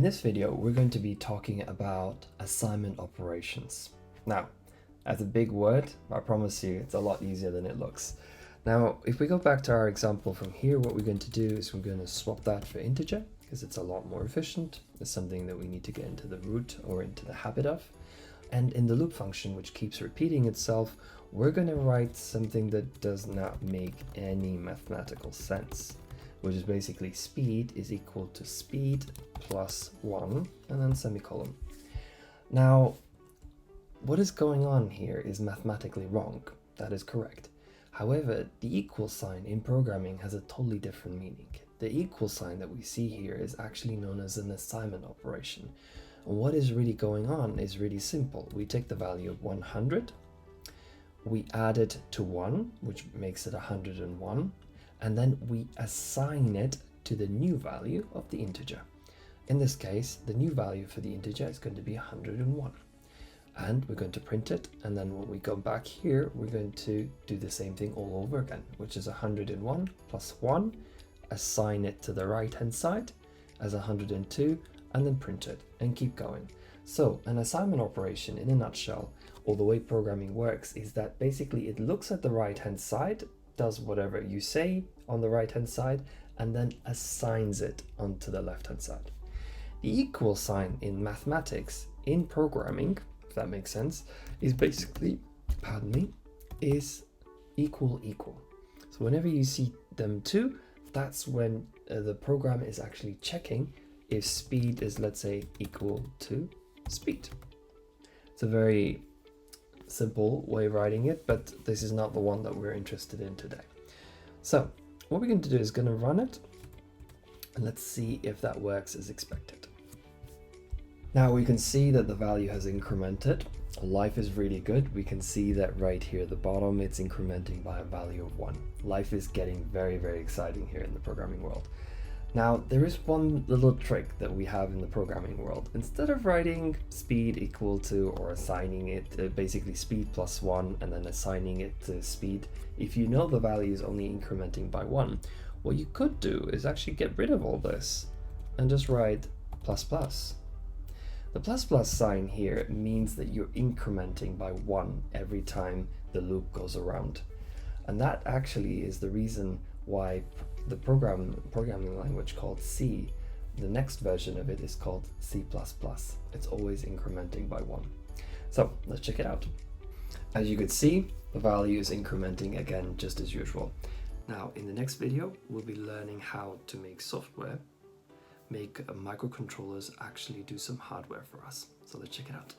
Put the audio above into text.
In this video, we're going to be talking about assignment operations. Now, that's a big word, but I promise you it's a lot easier than it looks. Now, if we go back to our example from here, what we're going to do is we're going to swap that for integer because it's a lot more efficient. It's something that we need to get into the root or into the habit of. And in the loop function, which keeps repeating itself, we're going to write something that does not make any mathematical sense, which is basically speed is equal to speed plus 1 and then semicolon. Now, what is going on here is mathematically wrong. That is correct. However, the equal sign in programming has a totally different meaning. The equal sign that we see here is actually known as an assignment operation. And what is really going on is really simple. We take the value of 100, we add it to 1, which makes it 101, and then we assign it to the new value of the integer. In this case, the new value for the integer is going to be 101. And we're going to print it, and then when we go back here, we're going to do the same thing all over again, which is 101 plus 1, assign it to the right hand side as 102, and then print it, and keep going. So an assignment operation in a nutshell, or the way programming works, is that basically it looks at the right hand side, does whatever you say on the right hand side, and then assigns it onto the left hand side. The equal sign in mathematics, in programming, if that makes sense, is basically, is equal. So whenever you see them two, that's when the program is actually checking if speed is, let's say, equal to speed. It's a very simple way of writing it, but this is not the one that we're interested in today. So what we're going to do is going to run it, and let's see if that works as expected. Now we can see that the value has incremented. Life is really good. We can see that right here at the bottom, it's incrementing by a value of 1. Life is getting very, very exciting here in the programming world. Now, there is one little trick that we have in the programming world. Instead of writing speed equal to, or assigning it, basically speed plus 1 and then assigning it to speed, if you know the value is only incrementing by 1, what you could do is actually get rid of all this and just write plus plus. The plus plus sign here means that you're incrementing by 1 every time the loop goes around. And that actually is the reason why the programming language called C, the next version of it is called C++. It's always incrementing by 1. So let's check it out. As you could see, the value is incrementing again, just as usual. Now, in the next video, we'll be learning how to make software, make microcontrollers actually do some hardware for us. So let's check it out.